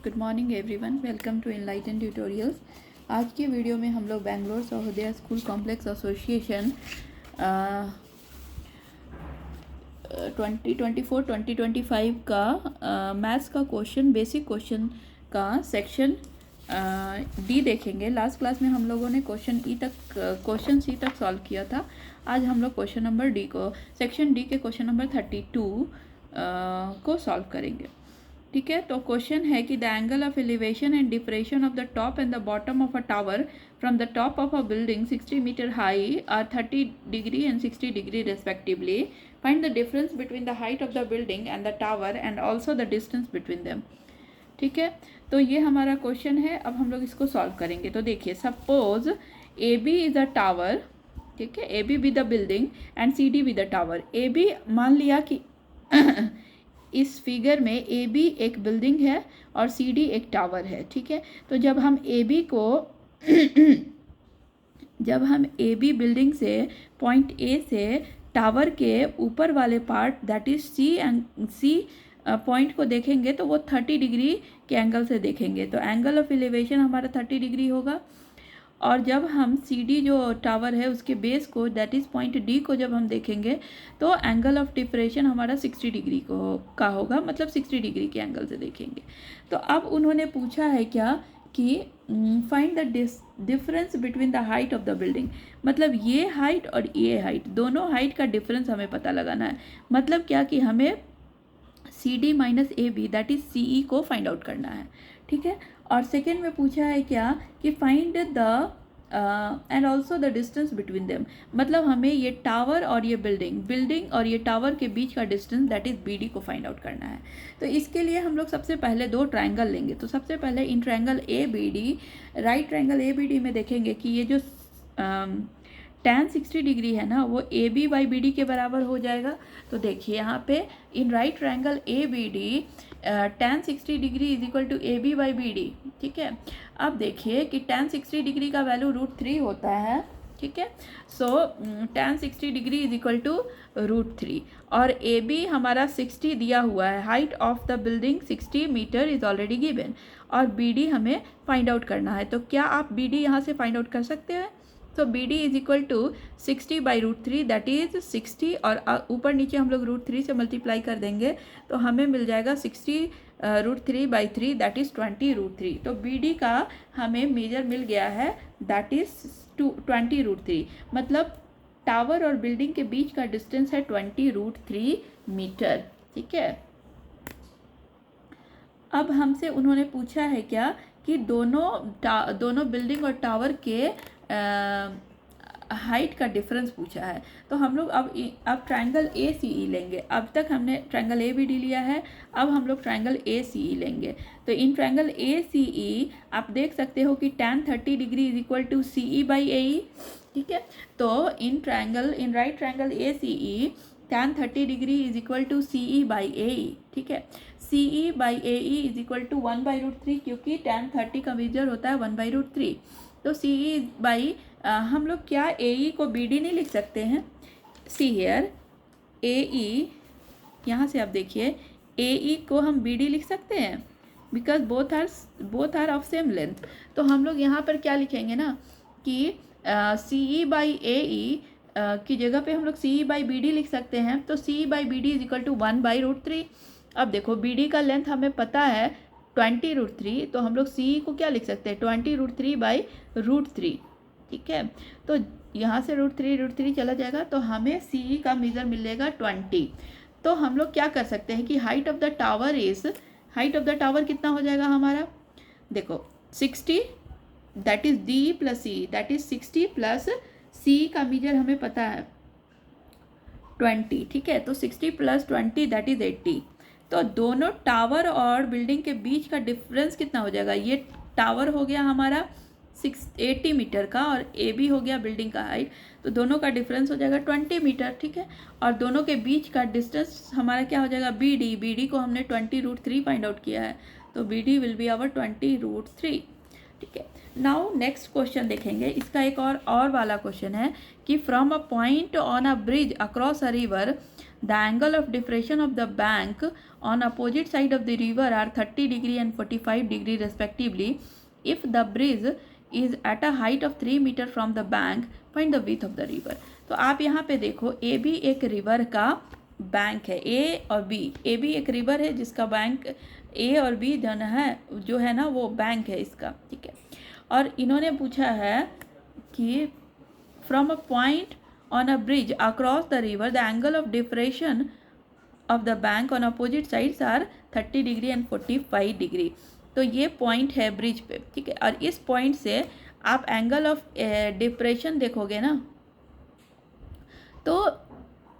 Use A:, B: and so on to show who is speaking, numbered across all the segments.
A: Good morning everyone, welcome to Enlighten Tutorials. आज की video में हम लोग Bangalore Sahodaya school complex association 2024-2025 का मैथ्स का क्वेश्चन, बेसिक क्वेश्चन का सेक्शन डी देखेंगे। लास्ट क्लास में हम लोगों ने क्वेश्चन सी तक सॉल्व किया था। आज हम लोग क्वेश्चन नंबर डी को, सेक्शन डी के क्वेश्चन नंबर 32 को सॉल्व करेंगे। ठीक है, तो क्वेश्चन है कि the angle of elevation and depression of the top and the bottom of a tower from the top of a building 60 metre high are 30 degree and 60 degree respectively. Find the difference between the height of the building and the tower and also the distance between them. ठीक है, तो ये हमारा question है। अब हम लोग इसको सॉल्व करेंगे। तो देखिए, suppose A B is a tower, ठीक है, A B with the building and C D with the tower. A B मान लिया कि इस फिगर में ए बी एक बिल्डिंग है और सी डी एक टावर है। ठीक है, तो जब हम ए बी को जब हम ए बी बिल्डिंग से पॉइंट ए से टावर के ऊपर वाले part that is C point को देखेंगे तो वो 30 डिग्री के एंगल से देखेंगे। तो एंगल ऑफ एलिवेशन हमारा 30 डिग्री होगा। और जब हम सी डी जो टावर है उसके बेस को दैट इज़ पॉइंट डी को जब हम देखेंगे तो एंगल ऑफ डिप्रेशन हमारा 60 डिग्री का होगा, मतलब 60 डिग्री के एंगल से देखेंगे। तो अब उन्होंने पूछा है क्या कि find the difference between the height of the building. मतलब ये हाइट और ये हाइट, दोनों हाइट का डिफरेंस हमें पता लगाना है। मतलब क्या कि हमें C D minus A B that is C E को फाइंड आउट करना है। ठीक है, और सेकेंड में पूछा है क्या कि find the end also the distance between them. मतलब हमें ये टावर और ये बिल्डिंग और ये टावर के बीच का distance that is B D को फाइंड आउट करना है। तो इसके लिए हम लोग सबसे पहले दो ट्रायंगल लेंगे। तो सबसे पहले in triangle A B D, right triangle A B D में देखेंगे कि ये जो tan 60 डिग्री है ना वो A B by B D के बराबर हो जाएगा। तो देखिए यहाँ पे in right triangle A B D tan 60 degree is equal to A B by B D. ठीक है, अब देखिए कि tan 60 डिग्री का वैल्यू √3 होता है। ठीक है, so tan 60 degree is equal to √3 और ए बी हमारा 60 दिया हुआ है। Height of the building 60 metre is already given और बी डी हमें फाइंड आउट करना है। तो क्या आप बी डी यहाँ से फाइंड आउट कर सकते हैं? तो B D is equal to 60 by √3 that is 60 और ऊपर नीचे हम लोग √3 से मल्टीप्लाई कर देंगे तो हमें मिल जाएगा 60 √3 बाई 3 दैट इज़ 20 √3। तो बी डी का हमें मेजर मिल गया है दैट इज़ 20 √3। मतलब टावर और बिल्डिंग के बीच का डिस्टेंस है 20 √3 मीटर। ठीक है, अब हमसे उन्होंने पूछा है क्या कि दोनों बिल्डिंग और टावर के हाइट का डिफरेंस पूछा है। तो हम लोग अब ट्रायंगल ए सी ई लेंगे। अब तक हमने ट्रायंगल ए बी डी लिया है, अब हम लोग ट्रायंगल ए सी ई लेंगे। तो इन ट्रायंगल ए सी ई आप देख सकते हो कि tan 30 degree is equal to C E by A E. ठीक है, तो in right triangle A C E tan 30 degree is equal to C E by A E. ठीक है, C E by A E is equal to 1 by √3 क्योंकि tan 30 का major होता है 1 by √3। तो सी ई बाई हम लोग क्या ए ई को बी डी नहीं लिख सकते हैं? सी हेयर ए ई, यहाँ से आप देखिए ए ई को हम बी डी लिख सकते हैं because both are of same length. तो हम लोग यहाँ पर क्या लिखेंगे ना कि सी ई बाई ए ई की जगह पे हम लोग C E by B D लिख सकते हैं। तो C E by B D is equal to 1 by √3। अब देखो बी डी का लेंथ हमें पता है 20 √3, तो हम लोग सी ई को क्या लिख सकते हैं 20 √3 बाई √3। ठीक है, तो यहाँ से √3 चला जाएगा तो हमें सी ई का मेजर मिलेगा 20। तो हम लोग क्या कर सकते हैं कि हाइट ऑफ द टावर कितना हो जाएगा हमारा? देखो 60 that is D plus C that is 60 plus C का मेजर हमें पता है 20। ठीक है, तो 60 प्लस 20 दैट इज 80। तो दोनों टावर और बिल्डिंग के बीच का डिफरेंस कितना हो जाएगा? ये टावर हो गया हमारा 80 मीटर का और ए बी हो गया बिल्डिंग का हाइट, तो दोनों का डिफरेंस हो जाएगा 20 मीटर। ठीक है, और दोनों के बीच का डिस्टेंस हमारा क्या हो जाएगा? बी डी को हमने 20 √3 फाइंड आउट किया है, तो B D will be our 20 √3। ठीक है, नाउ नेक्स्ट क्वेश्चन देखेंगे। इसका एक और वाला क्वेश्चन है कि from a point on a bridge across a river the angle of depression of the bank on opposite side of the river are 30 degree and 45 degree respectively. If the bridge is at a height of 3 meter from the bank, find the width of the river. तो आप यहाँ पे देखो A B एक river का bank है, ए और B, A B एक रिवर है जिसका बैंक ए और बी जो है ना वो बैंक है इसका, ठीक है। और इन्होंने पूछा है कि from a point on a bridge across the river the angle of depression of the bank on opposite sides are 30 degree and 45 degree. तो ये पॉइंट है ब्रिज पे, ठीक है। और इस पॉइंट से आप एंगल ऑफ डिप्रेशन देखोगे ना, तो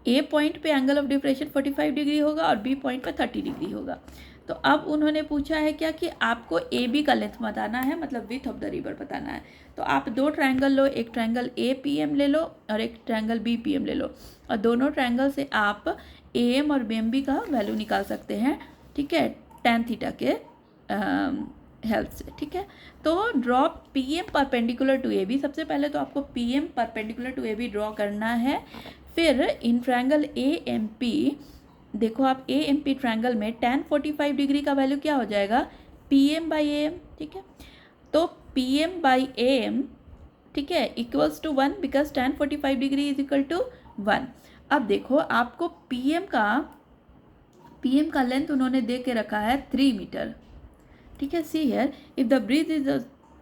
A: ए पॉइंट पे एंगल ऑफ डिप्रेशन 45 डिग्री होगा और बी पॉइंट पे 30 डिग्री होगा। तो अब उन्होंने पूछा है क्या कि आपको ए बी का लेंथ बताना है, मतलब विथ ऑफ द रिवर बताना है। तो आप दो ट्रायंगल लो, एक ट्रायंगल ए पी एम ले लो और एक ट्रायंगल बी पी एम ले लो, और दोनों ट्रायंगल से आप ए एम और बी एम बी का वैल्यू निकाल सकते हैं, ठीक है, tan थीटा के हेल्प से, ठीक है। तो draw P M perpendicular to A B, सबसे पहले तो आपको P M perpendicular to A B draw करना है। फिर in triangle A M P देखो, आप ए एम पी ट्रायंगल में tan 45 डिग्री का वैल्यू क्या हो जाएगा, P M by A M, ठीक है। तो P M by A M, ठीक है, equals to 1 because tan 45 degree is equal to 1। अब देखो आपको पी एम का लेंथ उन्होंने दे के रखा है 3 मीटर, ठीक है। See here if the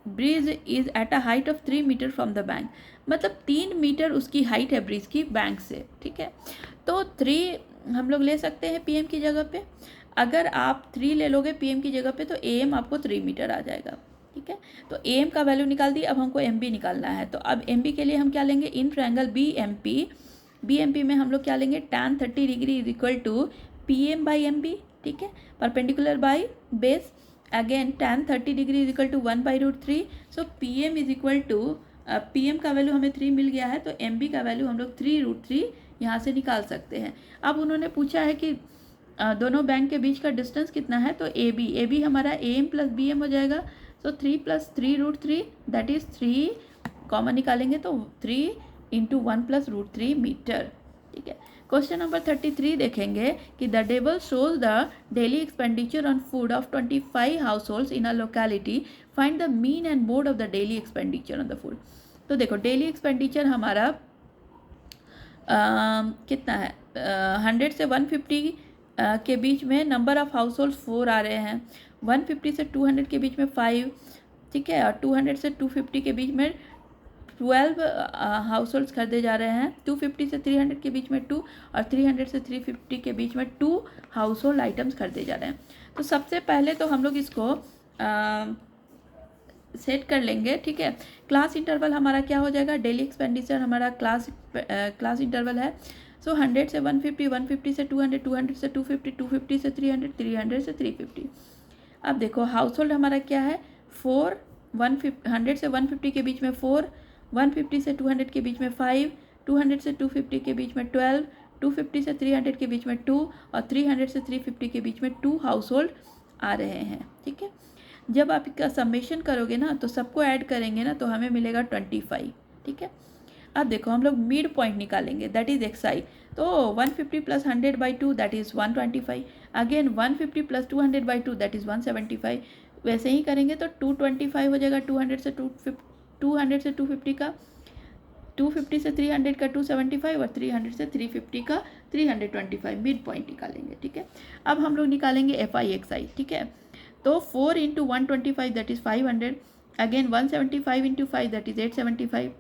A: bridge is at a height of 3 metre from the bank, मतलब 3 मीटर उसकी हाइट है ब्रिज की बैंक से, ठीक है। तो 3 हम लोग ले सकते हैं पीएम की जगह पे। अगर आप 3 ले लोगे पीएम की जगह पे तो एएम आपको 3 मीटर आ जाएगा, ठीक है। तो एएम का वैल्यू निकाल दी, अब हमको एमबी निकालना है। तो अब एमबी के लिए हम क्या लेंगे, इन ट्रायंगल बीएमपी में हम लोग क्या लेंगे, tan 30 degree is equal to PM by MB, ठीक है, perpendicular by base. Again tan 30 degree is equal to 1/√3। So PM is equal to, PM का वैल्यू हमें 3 मिल गया है, तो एमबी का वैल्यू हम लोग 3√3 यहाँ से निकाल सकते हैं। अब उन्होंने पूछा है कि दोनों बैंक के बीच का डिस्टेंस कितना है, तो ए बी हमारा A M plus B M हो जाएगा। सो 3 + 3√3 दैट इज़ 3, कॉमन निकालेंगे तो 3 × 1 + √3 मीटर, ठीक है। क्वेश्चन नंबर 33 देखेंगे कि the table shows the daily expenditure on food of 25 house holds in a locality, find the mean and mode of the daily expenditure on the food. तो देखो daily expenditure हमारा कितना है, 100 से 150 के बीच में नंबर ऑफ़ हाउस होल्ड 4 आ रहे हैं, 150 से 200 के बीच में 5, ठीक है, और 200 से 250 के बीच में 12 हाउस होल्ड्स खरीदे जा रहे हैं, 250 से 300 के बीच में 2 और 300 से 350 के बीच में 2 हाउस होल्ड आइटम्स खरीदे जा रहे हैं। तो सबसे पहले तो हम लोग इसको सेट कर लेंगे, ठीक है। क्लास इंटरवल हमारा क्या हो जाएगा, डेली एक्सपेंडिचर हमारा क्लास इंटरवल है। सो 100 से 150, 150 से 200, 200 से 250, 250 से 300, 300 से 350। अब देखो हाउस होल्ड हमारा क्या है, 4, 100 से 150 के बीच में 4, 150 से 200 के बीच में 5, 200 से 250 के बीच में 12, 250 से 300 के बीच में 2 और 300 से 350 के बीच में 2 हाउस होल्ड आ रहे हैं, ठीक है। जब आप इसका समेशन करोगे ना तो सबको ऐड करेंगे ना तो हमें मिलेगा 25, ठीक है। अब देखो हम लोग मिड पॉइंट निकालेंगे, दैट इज XI। तो 150 + 100/2 that is 125, again 150 + 200/2 that is 175। वैसे ही करेंगे तो 225 हो जाएगा, 200 से 250 का, 250 से 300 का 275 और 300 से 350 का 325, मिड पॉइंट निकालेंगे, ठीक है। अब हम लोग निकालेंगे FI/XI, ठीक है। तो 4 × 125 that is 500, again 175 × 5 that is 875,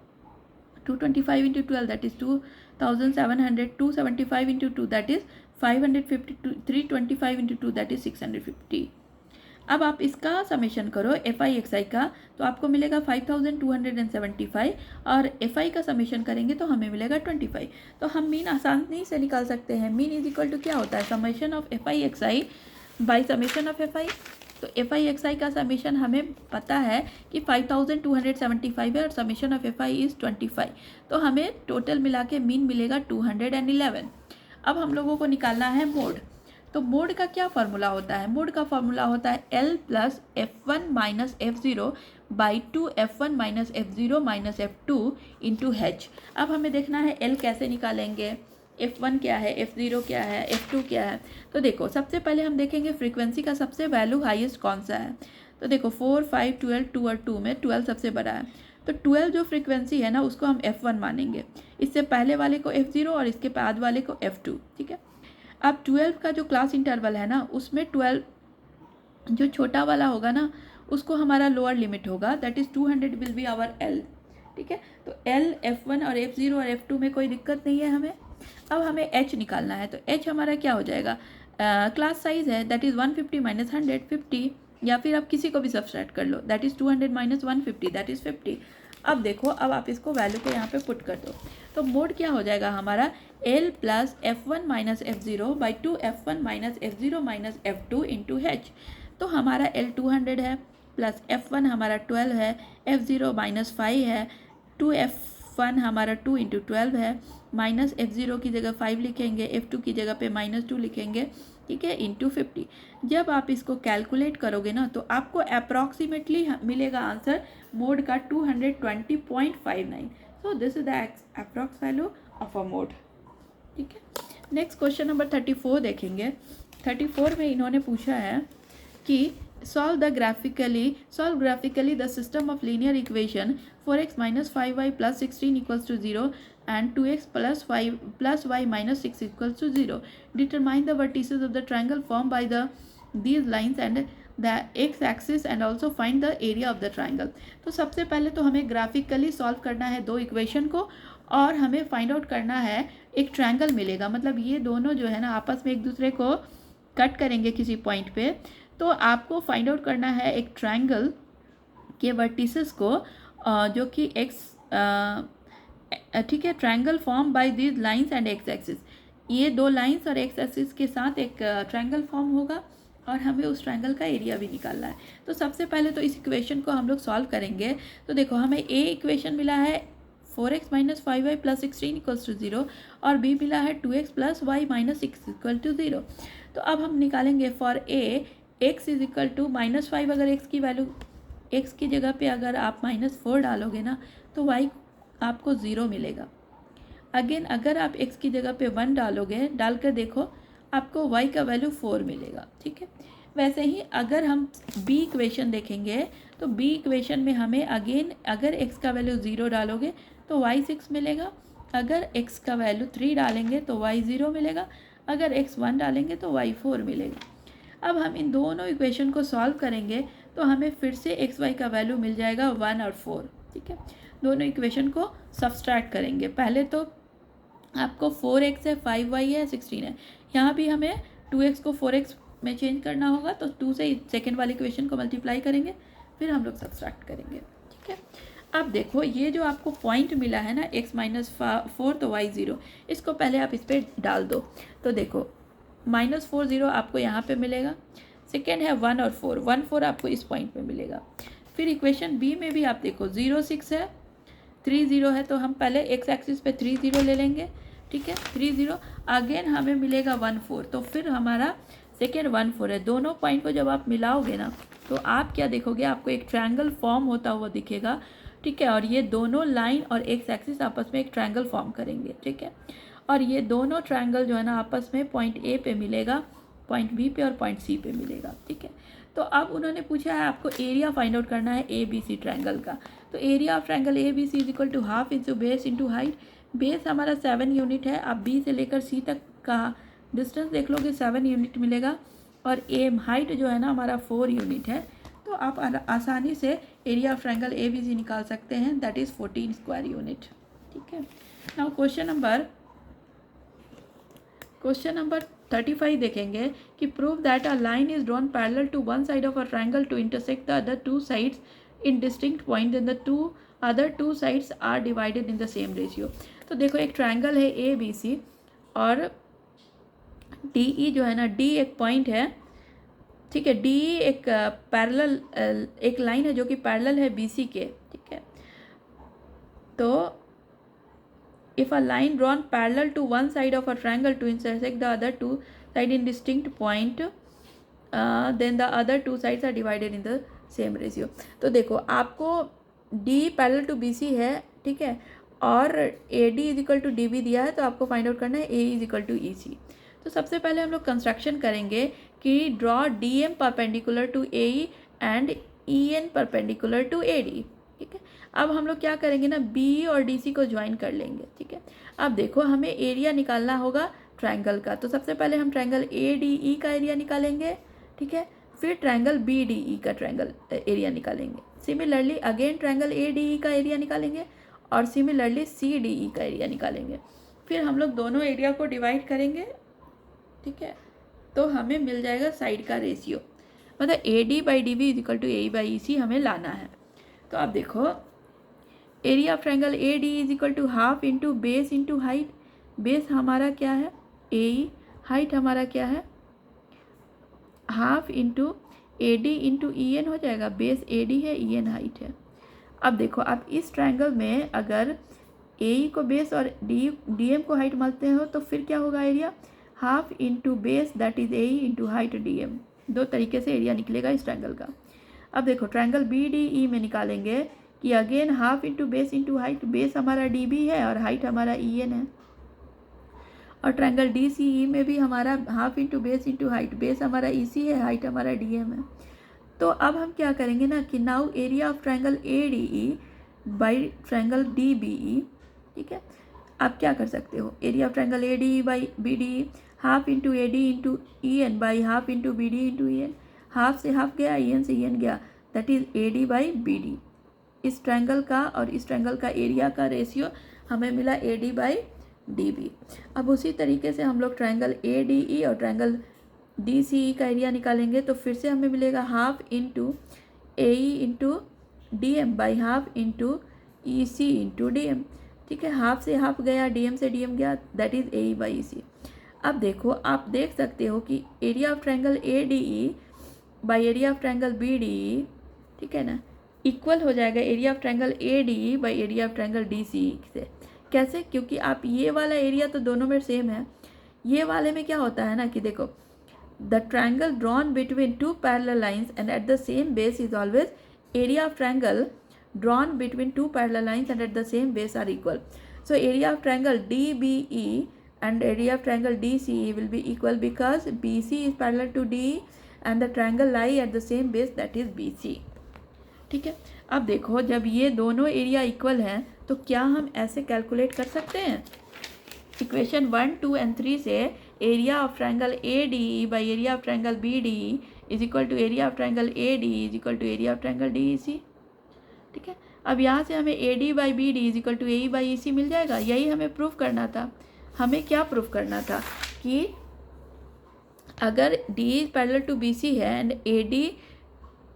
A: 225 × 12 that is 2700, 275 × 2 that is 550, 325 × 2 that is 650। अब आप इसका समेशन करो FI/XI का, तो आपको मिलेगा 5275 और FI का समेशन करेंगे तो हमें मिलेगा 25। तो हम मीन आसानी से निकाल सकते हैं। मीन इज इक्वल टू क्या होता है, summation of FI/XI by summation of FI। तो FI/XI का समेशन हमें पता है कि 5275 है और समेशन ऑफ FI इज़ 25, तो हमें टोटल मिला के मीन मिलेगा 211। अब हम लोगों को निकालना है मोड। तो मोड का क्या फार्मूला होता है, मोड का फार्मूला होता है L + F1 - F0/2 F1 - F0 - F2 × H। अब हमें देखना है L कैसे निकालेंगे, F1 क्या है, F0 क्या है, F2 क्या है। तो देखो सबसे पहले हम देखेंगे फ्रीक्वेंसी का सबसे वैल्यू हाईएस्ट कौन सा है। तो देखो 4, 5, 12, 2 और 2 में 12 सबसे बड़ा है। तो 12 जो फ्रीक्वेंसी है ना उसको हम F1 मानेंगे, इससे पहले वाले को F0 और इसके बाद वाले को F2, ठीक है। अब 12 का जो क्लास इंटरवल है ना उसमें 12 जो छोटा वाला होगा ना उसको हमारा लोअर लिमिट होगा, that is 200 will be our L, ठीक है। तो एल, F1 और F0 और F2 में कोई दिक्कत नहीं है हमें। अब हमें H निकालना है, तो H हमारा क्या हो जाएगा, क्लास साइज है दैट इज़ 150 माइनस 100 50, या फिर आप किसी को भी सब्सट्रैक्ट कर लो, that is 200 minus 150 that is 50। अब देखो अब आप इसको वैल्यू को यहाँ पे पुट कर दो, तो मोड क्या हो जाएगा हमारा L plus F1 minus F0 by 2 F1 minus F0 minus F2 into H। तो हमारा L 200 है, प्लस F1 हमारा 12 है, F0 माइनस 5 है, 2F1 हमारा 2 इंटू 12 है, माइनस F0 की जगह 5 लिखेंगे, F2 की जगह पे माइनस 2 लिखेंगे, ठीक है, इंटू 50। जब आप इसको कैलकुलेट करोगे ना तो आपको अप्रॉक्सीमेटली मिलेगा आंसर मोड का 220.59। So this is the approx value of a mode, ठीक है। नेक्स्ट क्वेश्चन नंबर 34 देखेंगे। 34 में इन्होंने पूछा है कि solve graphically the system of linear equation 4x minus 5y plus 16 equals to 0 and 2x plus 5 plus y minus 6 equals to 0. Determine the vertices of the triangle formed by these lines and the x axis and also find the area of the triangle. तो सबसे पहले तो हमें graphically solve करना है दो equation को, और हमें फाइंड आउट करना है एक ट्रायंगल मिलेगा, मतलब ये दोनों जो है ना आपस में एक दूसरे को कट करेंगे किसी पॉइंट पे, तो आपको फाइंड आउट करना है एक ट्रायंगल के वर्टिसेस को जो कि एक्स, ठीक है, triangle form by these lines and x axis. ये दो लाइंस और एक्स एक्सिस के साथ एक ट्रायंगल फॉर्म होगा और हमें उस ट्रायंगल का एरिया भी निकालना है। तो सबसे पहले तो इस इक्वेशन को हम लोग सॉल्व करेंगे। तो देखो हमें ए इक्वेशन मिला है 4x minus 5y plus 16 equals to 0 और बी मिला है 2x plus y minus 6 equal to 0। तो अब हम निकालेंगे for a x is equal to -5, अगर x की वैल्यू, x की जगह पे अगर आप -4 डालोगे ना तो y आपको 0 मिलेगा। अगेन अगर आप x की जगह पे 1 डालोगे, डालकर देखो आपको y का वैल्यू 4 मिलेगा, ठीक है। वैसे ही अगर हम b इक्वेशन देखेंगे तो b इक्वेशन में हमें अगेन अगर x का वैल्यू 0 डालोगे तो y 6 मिलेगा, अगर x का वैल्यू 3 डालेंगे तो y 0 मिलेगा, अगर x 1 डालेंगे तो y 4 मिलेगा। अब हम इन दोनों इक्वेशन को सॉल्व करेंगे तो हमें फिर से एक्स वाई का वैल्यू मिल जाएगा 1 और 4, ठीक है। दोनों इक्वेशन को सब्सट्रैक्ट करेंगे, पहले तो आपको 4x है, 5y है, 16 है, यहाँ भी हमें 2x को 4x में चेंज करना होगा, तो 2 से सेकेंड वाली इक्वेशन को मल्टीप्लाई करेंगे, फिर हम लोग सब्सट्रैक्ट करेंगे, ठीक है। अब देखो ये जो आपको पॉइंट मिला है ना x माइनस 4 तो y 0, इसको पहले आप इस पर डाल दो। तो देखो -4 0 आपको यहाँ पे मिलेगा, सेकेंड है 1 और 4, 1 4 आपको इस पॉइंट पे मिलेगा। फिर इक्वेशन बी में भी आप देखो 0 6 है, 3 0 है, तो हम पहले एक्स एक्सिस पे 3 0 ले लेंगे, ठीक है, 3 0। अगेन हमें मिलेगा 1 4, तो फिर हमारा सेकेंड 1 4 है। दोनों पॉइंट को जब आप मिलाओगे ना तो आप क्या देखोगे, आपको एक ट्रायंगल फॉर्म होता हुआ दिखेगा, ठीक है। और ये दोनों लाइन और एक्स एक्सिस आपस में एक ट्रायंगल फॉर्म करेंगे, ठीक है। और ये दोनों ट्रायंगल जो है ना आपस में पॉइंट ए पे मिलेगा, पॉइंट बी पे और पॉइंट सी पे मिलेगा, ठीक है। तो अब उन्होंने पूछा है आपको एरिया फाइंड आउट करना है ए बी सी ट्रायंगल का। तो area of triangle A B C is equal to half into base into height. Base हमारा 7 यूनिट है, आप बी से लेकर सी तक का डिस्टेंस देख लोगे 7 यूनिट मिलेगा, और ए हाइट जो है ना हमारा 4 यूनिट है। तो आप आसानी से area of triangle A B C निकाल सकते हैं, दैट इज़ 14 स्क्वायर यूनिट, ठीक है। नाउ क्वेश्चन नंबर 35 देखेंगे कि prove that a line is drawn parallel to one side of a triangle to intersect the other two sides in distinct point, then the other two sides are divided in the same ratio. तो देखो एक triangle है A B सी और D E जो है ना, D एक point है, ठीक है, डी एक पैरेलल एक लाइन है जो कि पैरेलल है बी सी के, ठीक है। तो if a line drawn parallel to one side of a triangle to intersect the other two side in distinct point, then the other two sides are divided in the same ratio। तो देखो आपको D parallel to BC है, ठीक है, और A D is equal to D B दिया है, तो आपको फाइंड आउट करना है A is equal to E C. तो सबसे पहले हम लोग कंस्ट्रक्शन करेंगे कि draw D M perpendicular to A E and E N perpendicular to A D. ठीक है, अब हम लोग क्या करेंगे ना, बी और डी सी को ज्वाइन कर लेंगे। ठीक है, अब देखो हमें एरिया निकालना होगा ट्रायंगल का, तो सबसे पहले हम ट्रायंगल ए डी ई का एरिया निकालेंगे। ठीक है, फिर ट्रायंगल बी डी ई का ट्रायंगल एरिया निकालेंगे। Similarly again triangle A D ई का एरिया निकालेंगे और सिमिलरली सी डी ई का एरिया निकालेंगे। फिर हम लोग दोनों एरिया को डिवाइड करेंगे। ठीक है, तो हमें मिल जाएगा साइड का रेशियो, मतलब A D by D B is equal to A by E C हमें लाना है। तो आप देखो area of triangle A D is equal to half into base into height. Base हमारा क्या है ए ई, हाइट हमारा क्या है half into A D into E N हो जाएगा। बेस ए डी है, ई एन हाइट है। अब देखो आप इस ट्रायंगल में अगर ए ई को बेस और डी एम को हाइट मानते हो तो फिर क्या होगा area half into base that is A E into height D M. दो तरीके से एरिया निकलेगा इस ट्रायंगल का। अब देखो ट्रायंगल बी डी ई में निकालेंगे कि again half into base into height. Base हमारा डी बी है और हाइट हमारा ई एन है। और ट्रायंगल डी सी ई में भी हमारा half into base into height. Base हमारा ई सी है, हाइट हमारा डी एम है। तो अब हम क्या करेंगे ना कि now area of triangle A D E by triangle D B E. ठीक है, आप क्या कर सकते हो, area of triangle A D E by B D E half into A D into E N by half into B D into E N. Half से half गया, E N से ई एन गया, that is A D by B D. इस triangle का और इस triangle का area का रेशियो हमें मिला A D by D B. अब उसी तरीके से हम लोग ट्रायंगल ए डी ई और ट्रायंगल डी सी ई का एरिया निकालेंगे, तो फिर से हमें मिलेगा half into A E into D M by half into E C into D M. ठीक है, हाफ से हाफ गया, डी एम से डी एम गया, that is A E by E C. अब देखो आप देख सकते हो कि area of triangle A D E by area of triangle B D E, ठीक है ना, इक्वल हो जाएगा area of triangle A D E by area of triangle D C E से। कैसे, क्योंकि आप ये वाला एरिया तो दोनों में सेम है। ये वाले में क्या होता है ना कि देखो the triangle drawn between two parallel lines and at the same base is always area of triangle drawn between two parallel lines and at the same base are equal. So area of triangle D B E and area of triangle DCE will be equal because BC is parallel to DE and the triangle lie at the same base that is BC। ठीक है, अब देखो जब ये दोनों area equal हैं तो क्या हम ऐसे कैलकुलेट कर सकते हैं, इक्वेशन 1, 2 एंड 3 से area of triangle A D E by area of triangle B D E is equal to area of triangle A D E is equal to area of triangle D E C. ठीक है, अब यहाँ से हमें A D by B D is equal to A E by E C मिल जाएगा। यही हमें प्रूफ करना था। हमें क्या प्रूफ करना था कि अगर D is parallel to B C है and A D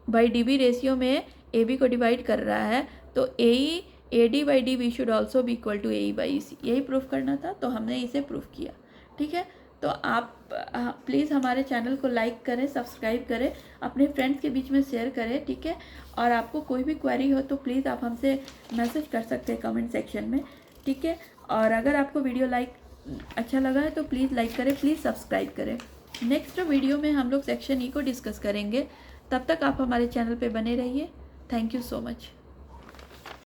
A: by D B ratio में ए बी को डिवाइड कर रहा है तो A D by D B should also भी equal to A E by C. यही प्रूफ करना था, तो हमने इसे प्रूफ किया। ठीक है, तो आप प्लीज़ हमारे चैनल को लाइक करें, सब्सक्राइब करें, अपने फ्रेंड्स के बीच में शेयर करें। ठीक है, और आपको कोई भी क्वेरी हो तो प्लीज़ आप हमसे मैसेज कर सकते हैं कमेंट सेक्शन में। ठीक है, और अगर आपको वीडियो अच्छा लगा है तो प्लीज़ लाइक करें, प्लीज़ सब्सक्राइब करें। नेक्स्ट वीडियो में हम लोग सेक्शन ई को डिस्कस करेंगे। तब तक आप हमारे चैनल पे बने रहिए। Thank you so much.